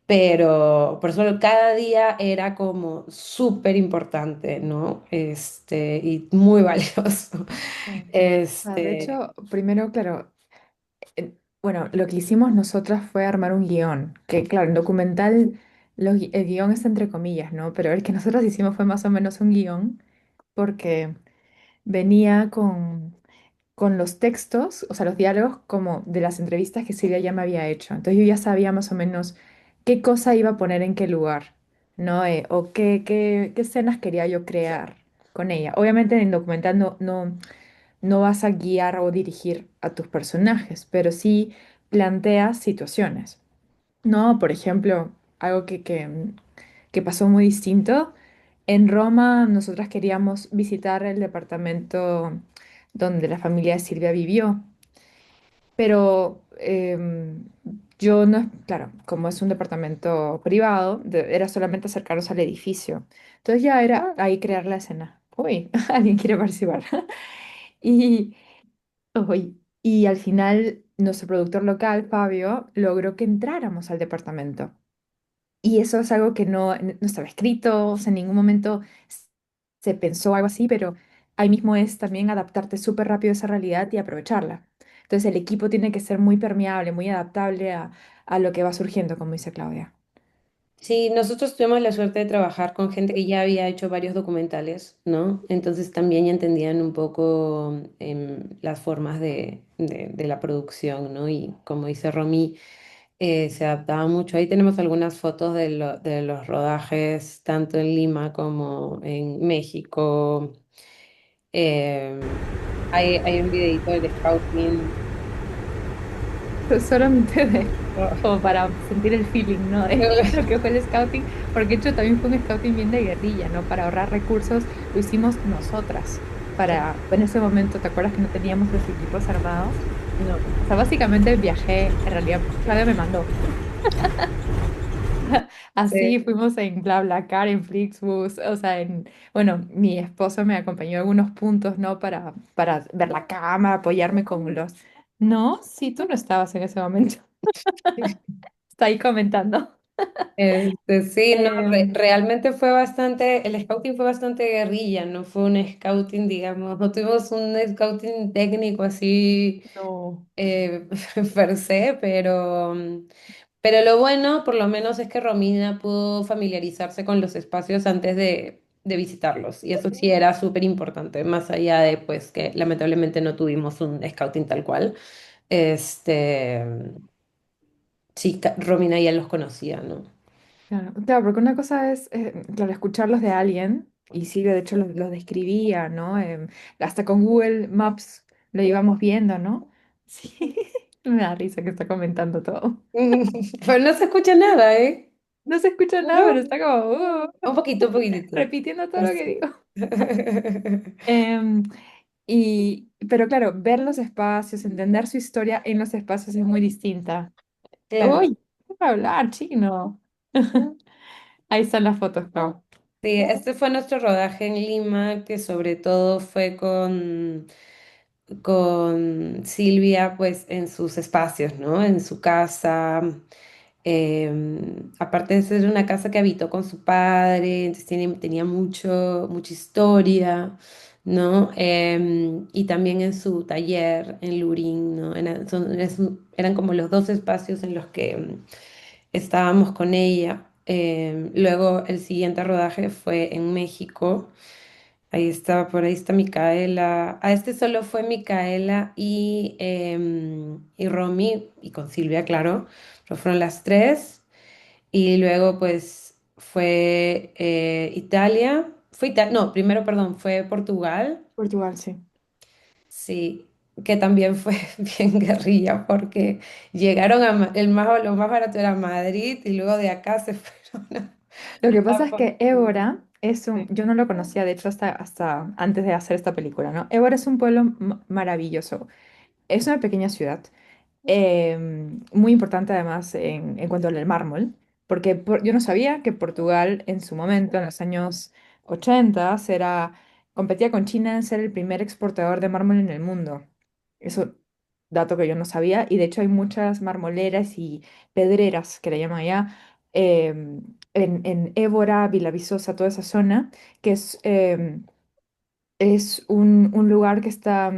pero por eso cada día era como súper importante, ¿no? Y muy valioso. Claro. De Este, hecho, primero, claro, bueno, lo que hicimos nosotras fue armar un guión, que claro, en documental el guión está entre comillas, ¿no? Pero el que nosotros hicimos fue más o menos un guión porque venía con los textos, o sea, los diálogos como de las entrevistas que Silvia ya me había hecho. Entonces yo ya sabía más o menos qué cosa iba a poner en qué lugar, ¿no? O qué escenas quería yo crear con ella. Obviamente en el documental no vas a guiar o dirigir a tus personajes, pero sí planteas situaciones, ¿no? Por ejemplo, algo que pasó muy distinto. En Roma, nosotras queríamos visitar el departamento donde la familia de Silvia vivió, pero yo no, claro, como es un departamento privado, era solamente acercarnos al edificio. Entonces ya era ahí crear la escena. Uy, alguien quiere participar. Y, y al final, nuestro productor local, Fabio, logró que entráramos al departamento. y eso es algo que no estaba escrito, o sea, en ningún momento se pensó algo así, pero ahí mismo es también adaptarte súper rápido a esa realidad y aprovecharla. Entonces el equipo tiene que ser muy permeable, muy adaptable a lo que va surgiendo, como dice Claudia. Sí, nosotros tuvimos la suerte de trabajar con gente que ya había hecho varios documentales, ¿no? Entonces también ya entendían un poco las formas de la producción, ¿no? Y como dice Romy, se adaptaba mucho. Ahí tenemos algunas fotos de los rodajes, tanto en Lima como en México. Em, hay un videito del scouting. Solamente como para sentir el feeling, ¿no? De lo que fue el scouting, porque de hecho también fue un scouting bien de guerrilla, ¿no? Para ahorrar recursos, lo hicimos nosotras. En ese momento, ¿te acuerdas que no teníamos los equipos armados? No. O sea, básicamente viajé, en realidad Claudia me mandó. Así Sí. fuimos en BlaBlaCar, en Flixbus, o sea, bueno, mi esposo me acompañó a algunos puntos, ¿no? Para ver la cama, apoyarme con los... No, sí, tú no estabas en ese momento. Está ahí comentando. Sí, no, Em, realmente fue bastante, el scouting fue bastante guerrilla, no fue un scouting, digamos, no tuvimos un scouting técnico así no, eh, per se, pero lo bueno por lo menos es que Romina pudo familiarizarse con los espacios antes de visitarlos, y eso sí era súper importante, más allá de pues que lamentablemente no tuvimos un scouting tal cual. Este, sí, Romina ya los conocía, ¿no? claro, claro, porque una cosa es, claro, escucharlos de alguien, y Silvia de hecho los describía, ¿no? Hasta con Google Maps lo íbamos viendo, ¿no? Sí, me da risa que está comentando todo. Pero no se escucha nada, ¿eh? No se escucha nada, pero No, está como un poquitito. repitiendo todo lo que Así. digo. Em, pero claro, ver los espacios, entender su historia en los espacios es muy distinta. Claro. Uy, ¿qué va a hablar chino? Ahí están las fotos, Clau. Sí, este fue nuestro rodaje en Lima, que sobre todo fue con Silvia, pues en sus espacios, ¿no? En su casa. Aparte de ser una casa que habitó con su padre, entonces tenía mucha historia, ¿no? Y también en su taller en Lurín, ¿no? Eran como los dos espacios en los que estábamos con ella. Luego el siguiente rodaje fue en México. Ahí estaba, por ahí está Micaela. A este solo fue Micaela y Romy, y con Silvia, claro. Pero fueron las tres. Y luego, pues, fue Italia. No, primero, perdón, fue Portugal. Portugal, sí. Sí, que también fue bien guerrilla porque llegaron lo más barato era Madrid y luego de acá se fueron Lo que pasa a es que Portugal. Évora es Sí. yo no lo conocía, de hecho, hasta antes de hacer esta película, ¿no? Évora es un pueblo maravilloso. Es una pequeña ciudad, muy importante además en cuanto al mármol, porque yo no sabía que Portugal en su momento, en los años 80, competía con China en ser el primer exportador de mármol en el mundo. Eso, dato que yo no sabía, y de hecho hay muchas marmoleras y pedreras, que le llaman allá, en Évora, Villavizosa, toda esa zona, que es un lugar que está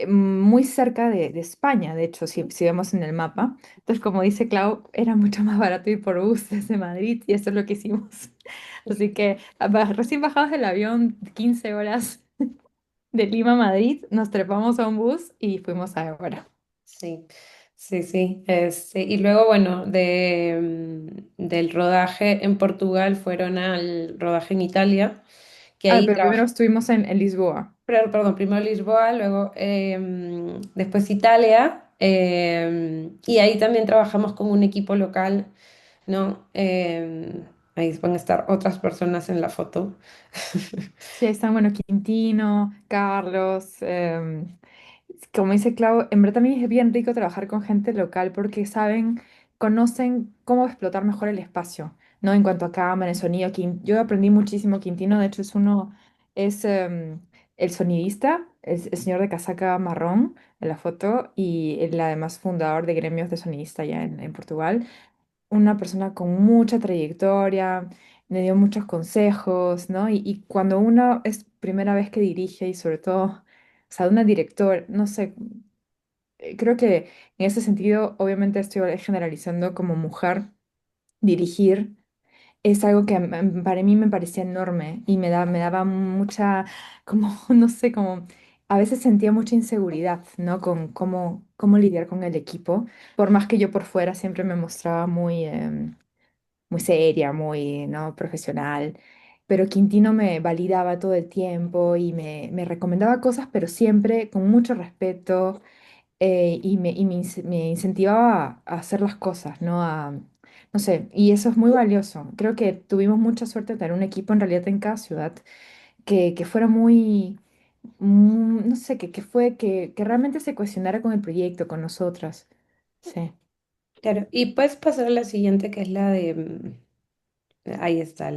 muy cerca de España, de hecho, si vemos en el mapa. Entonces, como dice Clau, era mucho más barato ir por bus desde Madrid y eso es lo que hicimos. Así que recién bajados del avión, 15 horas de Lima a Madrid, nos trepamos a un bus y fuimos a Évora. Sí, sí, sí. Y luego, bueno, del rodaje en Portugal fueron al rodaje en Italia, que Ah, ahí pero primero trabajó, estuvimos en Lisboa. perdón, primero Lisboa, luego después Italia, y ahí también trabajamos con un equipo local, ¿no? Ahí van a estar otras personas en la foto. Sí, ahí están, bueno, Quintino, Carlos. Como dice Clau, en verdad también es bien rico trabajar con gente local porque conocen cómo explotar mejor el espacio, ¿no? En cuanto a cámara, sonido. Yo aprendí muchísimo. Quintino, de hecho, es el sonidista, el señor de casaca marrón en la foto y el además fundador de gremios de sonidista allá en Portugal. una persona con mucha trayectoria, me dio muchos consejos, ¿no? Y cuando uno es primera vez que dirige y sobre todo, o sea, una director, no sé, creo que en ese sentido, obviamente estoy generalizando como mujer, dirigir es algo que para mí me parecía enorme y me daba mucha, como, no sé, como, a veces sentía mucha inseguridad, ¿no? Con cómo lidiar con el equipo, por más que yo por fuera siempre me mostraba muy, muy seria, muy, ¿no? Profesional. Pero Quintino me validaba todo el tiempo y me recomendaba cosas, pero siempre con mucho respeto me incentivaba a hacer las cosas, ¿no? No sé, y eso es muy valioso. Creo que tuvimos mucha suerte de tener un equipo en realidad en cada ciudad que fuera muy, no sé, que realmente se cuestionara con el proyecto, con nosotras. Sí. Claro, y puedes pasar a la siguiente, que es la de, ahí está,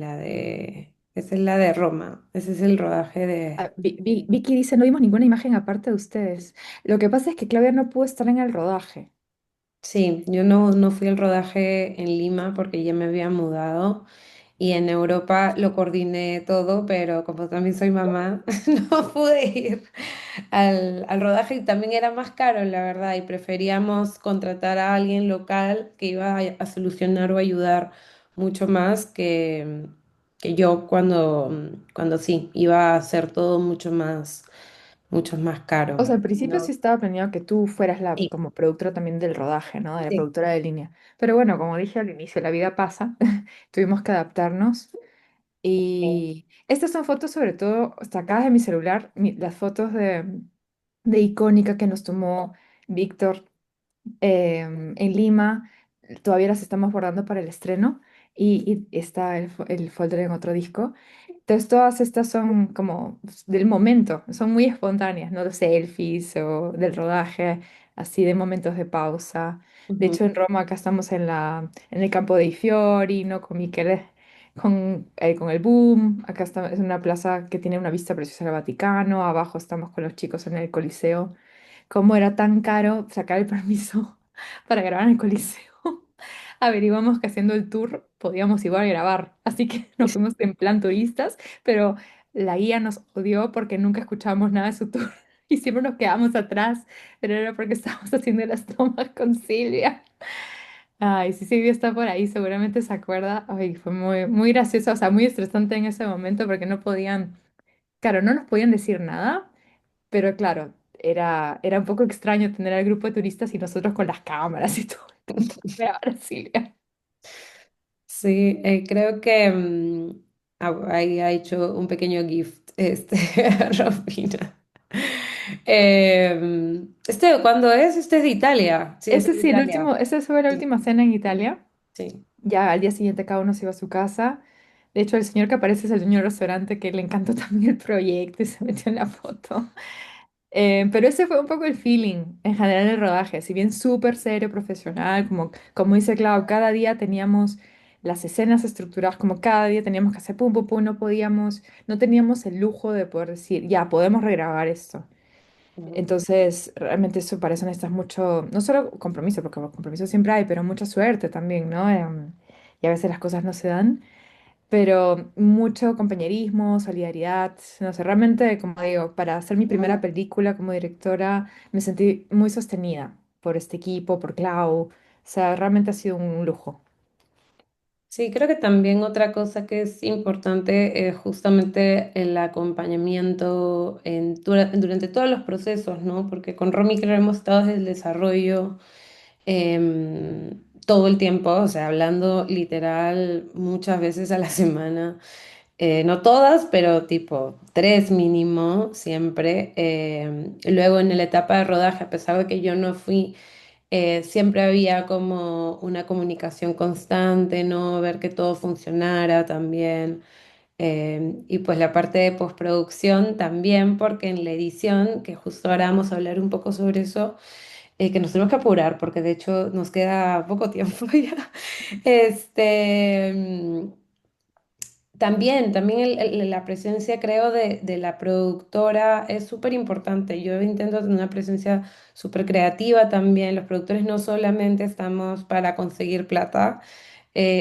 esa es la de Roma, ese es el rodaje de, Ah, Vicky dice, no vimos ninguna imagen aparte de ustedes. Lo que pasa es que Claudia no pudo estar en el rodaje. sí, yo no fui al rodaje en Lima porque ya me había mudado y en Europa lo coordiné todo, pero como también soy mamá, no pude ir al rodaje y también era más caro, la verdad, y preferíamos contratar a alguien local que iba a solucionar o ayudar mucho más que yo cuando sí, iba a hacer todo mucho más O sea, caro, al principio sí ¿no? estaba planeado que tú fueras la Sí, como productora también del rodaje, ¿no? De la sí. productora de línea. Pero bueno, como dije al inicio, la vida pasa, tuvimos que adaptarnos. Y estas son fotos sobre todo sacadas de mi celular, las fotos de icónica que nos tomó Víctor en Lima, todavía las estamos guardando para el estreno y está el folder en otro disco. Entonces todas estas son como del momento, son muy espontáneas, ¿no? Los selfies o del rodaje, así de momentos de pausa. De Ujú, hecho, en Roma acá estamos en el campo dei Fiori, ¿no? Con Michele, con el Boom. Acá es una plaza que tiene una vista preciosa al Vaticano. Abajo estamos con los chicos en el Coliseo. Cómo era tan caro sacar el permiso para grabar en el Coliseo. Averiguamos que haciendo el tour podíamos igual grabar, así que nos fuimos en plan turistas, pero la guía nos odió porque nunca escuchábamos nada de su tour y siempre nos quedamos atrás, pero era porque estábamos haciendo las tomas con Silvia. Ay, si Silvia está por ahí, seguramente se acuerda. Ay, fue muy, muy gracioso, o sea, muy estresante en ese momento porque no podían, claro, no nos podían decir nada, pero claro, era un poco extraño tener al grupo de turistas y nosotros con las cámaras y todo. Ahora Silvia. sí, creo que ahí ha hecho un pequeño gift Rofina. ¿Este cuándo es? Este es de Italia. Sí, este Ese es de sí, el Italia. último, esa fue la Sí, última cena en Italia. sí. Ya al día siguiente cada uno se iba a su casa. De hecho, el señor que aparece es el dueño del restaurante que le encantó también el proyecto y se metió en la foto. Pero ese fue un poco el feeling en general del rodaje. Si bien súper serio, profesional, como dice Clau, cada día teníamos las escenas estructuradas, como cada día teníamos que hacer pum, pum, pum, no teníamos el lujo de poder decir, ya, podemos regrabar esto. Ujú. Entonces, realmente eso para eso necesitas mucho, no solo compromiso, porque compromiso siempre hay, pero mucha suerte también, ¿no? Y a veces las cosas no se dan, pero mucho compañerismo, solidaridad, no sé, realmente, como digo, para hacer mi primera película como directora, me sentí muy sostenida por este equipo, por Clau, o sea, realmente ha sido un lujo. Sí, creo que también otra cosa que es importante es justamente el acompañamiento durante todos los procesos, ¿no? Porque con Romy creo hemos estado desde el desarrollo todo el tiempo, o sea, hablando literal muchas veces a la semana. No todas, pero tipo tres mínimo siempre. Luego en la etapa de rodaje, a pesar de que yo no fui, siempre había como una comunicación constante, ¿no? Ver que todo funcionara también. Y pues la parte de postproducción también, porque en la edición, que justo ahora vamos a hablar un poco sobre eso, que nos tenemos que apurar, porque de hecho nos queda poco tiempo ya. Este, También la presencia, creo, de la productora es súper importante. Yo intento tener una presencia súper creativa también. Los productores no solamente estamos para conseguir plata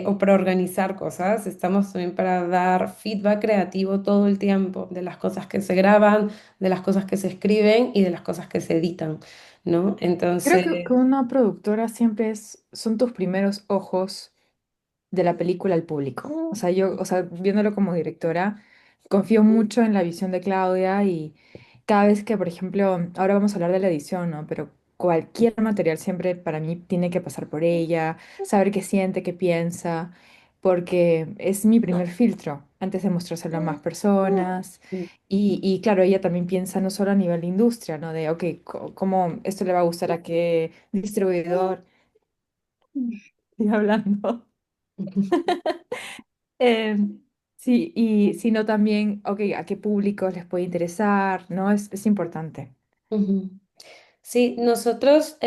o para organizar cosas, estamos también para dar feedback creativo todo el tiempo de las cosas que se graban, de las cosas que se escriben y de las cosas que se editan, ¿no? Creo Entonces, que una productora siempre son tus primeros ojos de la película al público. O sea, yo, o sea, viéndolo como directora, confío mucho en la visión de Claudia y cada vez que, por ejemplo, ahora vamos a hablar de la edición, ¿no? Pero cualquier material siempre para mí tiene que pasar por ella, saber qué siente, qué piensa, porque es mi primer filtro antes de mostrárselo a más personas. Y claro, ella también piensa no solo a nivel de industria, ¿no? De, ok, ¿cómo esto le va a gustar a qué distribuidor? Estoy hablando. Eh, sí, y sino también, ok, a qué públicos les puede interesar, ¿no? Es importante. ujú. Sí, nosotros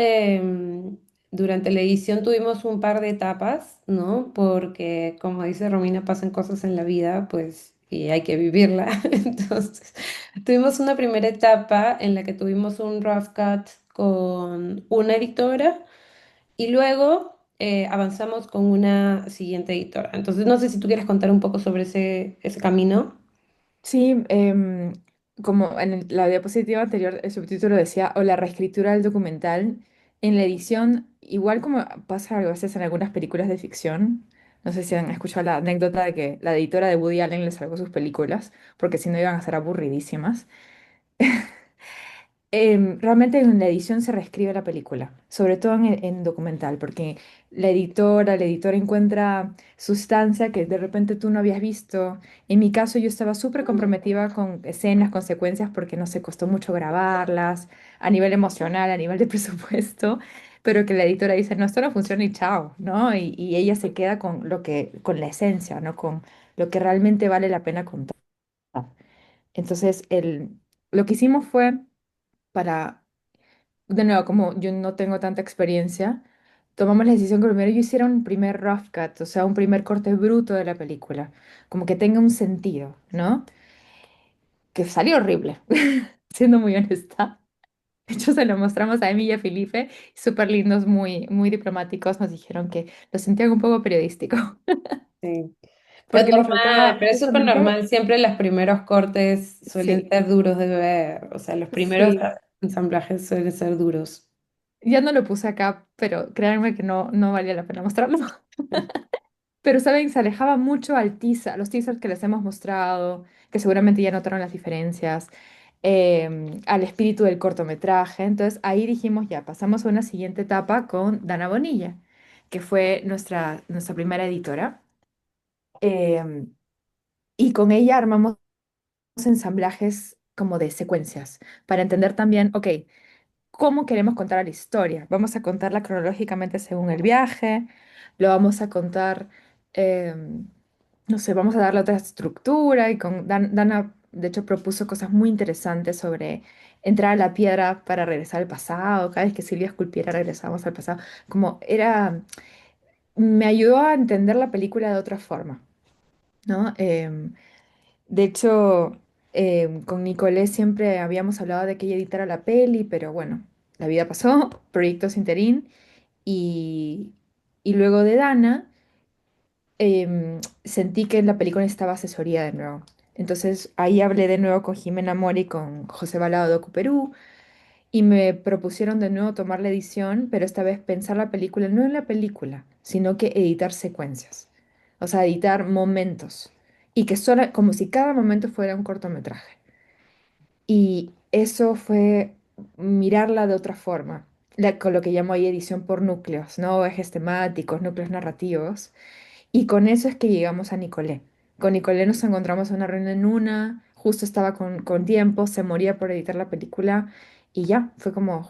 durante la edición tuvimos un par de etapas, ¿no? Porque como dice Romina, pasan cosas en la vida, pues, y hay que vivirla. Entonces, tuvimos una primera etapa en la que tuvimos un rough cut con una editora y luego avanzamos con una siguiente editora. Entonces, no sé si tú quieres contar un poco sobre ese camino. Sí, como en la diapositiva anterior, el subtítulo decía, o la reescritura del documental, en la edición, igual como pasa a veces en algunas películas de ficción, no sé si han escuchado la anécdota de que la editora de Woody Allen le salvó sus películas, porque si no iban a ser aburridísimas. Realmente en la edición se reescribe la película, sobre todo en documental, porque el editor encuentra sustancia que de repente tú no habías visto. En mi caso yo estaba súper comprometida con escenas, consecuencias, porque no se costó mucho grabarlas, a nivel emocional, a nivel de presupuesto, pero que la editora dice, no, esto no funciona y chao, ¿no? Y ella se queda con con la esencia, ¿no? Con lo que realmente vale la pena contar. Entonces, lo que hicimos fue para de nuevo, como yo no tengo tanta experiencia, tomamos la decisión que primero yo hiciera un primer rough cut, o sea, un primer corte bruto de la película, como que tenga un sentido, ¿no? Que salió horrible, siendo muy honesta. De hecho, se lo mostramos a Emi y a Felipe, súper lindos, muy diplomáticos, nos dijeron que lo sentían un poco periodístico, Sí. Pero porque le faltaba pero es súper justamente, normal, siempre los primeros cortes suelen sí, ser duros de ver, o sea, los primeros sí. ensamblajes suelen ser duros. Ya no lo puse acá, pero créanme que no valía la pena mostrarlo. Pero, ¿saben? Se alejaba mucho al teaser, a los teasers que les hemos mostrado, que seguramente ya notaron las diferencias, al espíritu del cortometraje. Entonces, ahí dijimos, ya, pasamos a una siguiente etapa con Dana Bonilla, que fue nuestra primera editora. Em, y con ella armamos ensamblajes como de secuencias, para entender también, ok, cómo queremos contar la historia. Vamos a contarla cronológicamente según el viaje, lo vamos a contar, no sé, vamos a darle otra estructura y con Dana, de hecho, propuso cosas muy interesantes sobre entrar a la piedra para regresar al pasado. Cada vez que Silvia esculpiera regresábamos al pasado. Como era, me ayudó a entender la película de otra forma, ¿no? De hecho, con Nicolás siempre habíamos hablado de que ella editara la peli, pero bueno, la vida pasó, proyectos interín, y, y luego de Dana sentí que la película necesitaba asesoría de nuevo. Entonces ahí hablé de nuevo con Jimena Mori y con José Balado de Perú y me propusieron de nuevo tomar la edición, pero esta vez pensar la película no en la película, sino que editar secuencias, o sea, editar momentos y que solo, como si cada momento fuera un cortometraje. Y eso fue mirarla de otra forma, con lo que llamo ahí edición por núcleos, ¿no? Ejes temáticos, núcleos narrativos. Y con eso es que llegamos a Nicolé. Con Nicolé nos encontramos en una reunión en una, justo estaba con tiempo, se moría por editar la película y ya, fue como,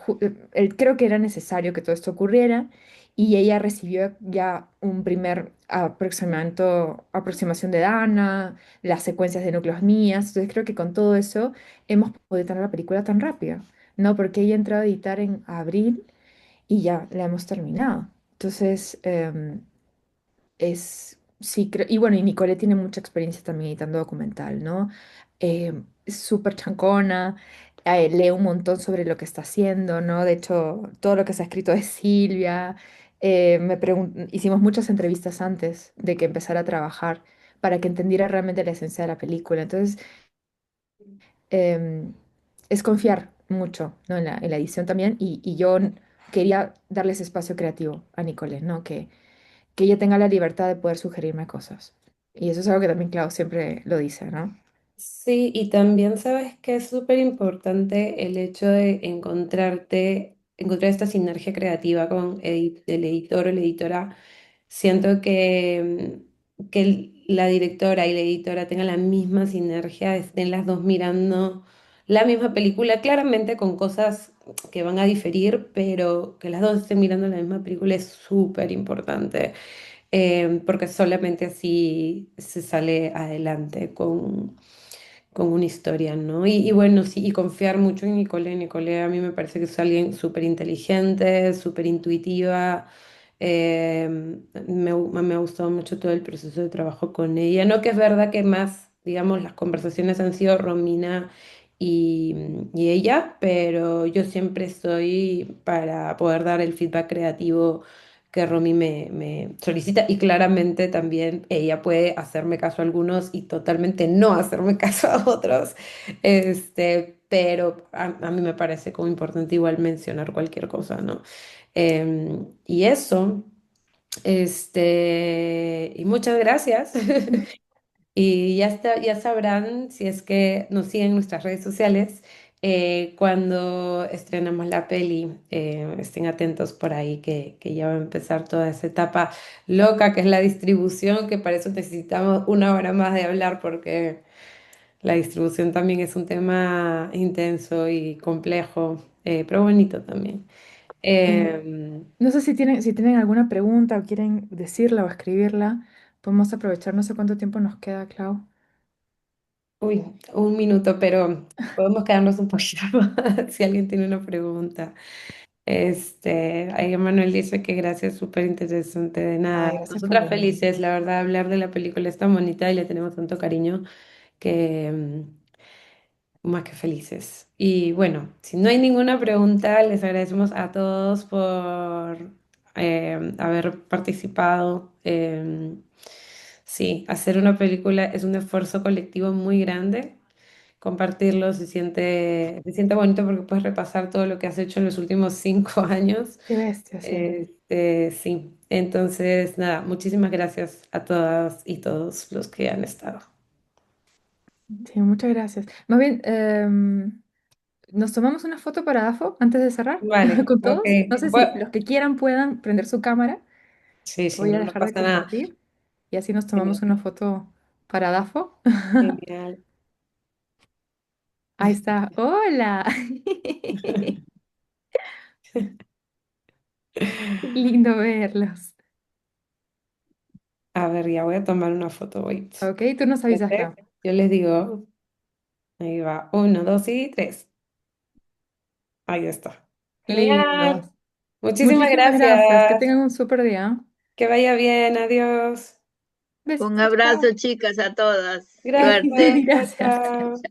creo que era necesario que todo esto ocurriera y ella recibió ya un primer aproximación de Dana, las secuencias de núcleos mías, entonces creo que con todo eso hemos podido tener la película tan rápido, ¿no? Porque ella entró a editar en abril y ya la hemos terminado. Entonces, es Sí, creo, y bueno, y Nicole tiene mucha experiencia también editando documental, ¿no? Es súper chancona, lee un montón sobre lo que está haciendo, ¿no? De hecho, todo lo que se ha escrito de Silvia. Hicimos muchas entrevistas antes de que empezara a trabajar para que entendiera realmente la esencia de la película. Entonces, em, es confiar mucho, ¿no? En la edición también, y yo quería darles espacio creativo a Nicole, ¿no? Que ella tenga la libertad de poder sugerirme cosas. Y eso es algo que también Clau siempre lo dice, ¿no? Sí, y también sabes que es súper importante el hecho de encontrar esta sinergia creativa con el editor o la editora. Siento que la directora y la editora tengan la misma sinergia, estén las dos mirando la misma película, claramente con cosas que van a diferir, pero que las dos estén mirando la misma película es súper importante, porque solamente así se sale adelante con una historia, ¿no? Y bueno, sí, y confiar mucho en Nicole. Nicole a mí me parece que es alguien súper inteligente, súper intuitiva. eh, me ha gustado mucho todo el proceso de trabajo con ella. No que es verdad que más, digamos, las conversaciones han sido Romina y, y ella, pero yo siempre estoy para poder dar el feedback creativo que Romy me solicita, y claramente también ella puede hacerme caso a algunos y totalmente no hacerme caso a otros, pero a mí me parece como importante igual mencionar cualquier cosa, ¿no? Y eso, y muchas gracias. Y ya está, ya sabrán, si es que nos siguen en nuestras redes sociales, cuando estrenamos la peli. Estén atentos por ahí, que ya va a empezar toda esa etapa loca que es la distribución, que para eso necesitamos una hora más de hablar, porque la distribución también es un tema intenso y complejo, pero bonito también. Eh, Eh, no sé si tienen alguna pregunta o quieren decirla o escribirla. Podemos aprovechar, no sé cuánto tiempo nos queda, Clau. Uy, un minuto, pero podemos quedarnos un poquito más si alguien tiene una pregunta. Ahí Manuel dice que gracias, súper interesante, de nada. Ay, gracias por Nosotras venir. felices, la verdad, hablar de la película es tan bonita y le tenemos tanto cariño que más que felices. Y bueno, si no hay ninguna pregunta, les agradecemos a todos por haber participado. Sí, hacer una película es un esfuerzo colectivo muy grande. Compartirlo se siente bonito porque puedes repasar todo lo que has hecho en los últimos 5 años. Qué bestia, sí. Sí, entonces nada, muchísimas gracias a todas y todos los que han estado. Sí, muchas gracias. Más bien, ¿nos tomamos una foto para AFO antes de cerrar Vale, con ok. todos? No sé si los que quieran puedan prender su cámara. Sí, sí, Voy a no, no dejar de pasa nada. compartir y así nos Genial, tomamos una foto para DAFO. genial. Ahí está. Hola. Lindo verlos. A ver, ya voy a tomar una foto, wait. Ok, tú nos avisas, Clau. Yo les digo, ahí va, uno, dos y tres. Ahí está. Lindos. Genial. Muchísimas Muchísimas gracias. Que gracias. tengan un súper día. Que vaya bien, adiós. Un Besitos, abrazo, chao. chicas, a todas. Gracias, Suerte. chao, Gracias. chao.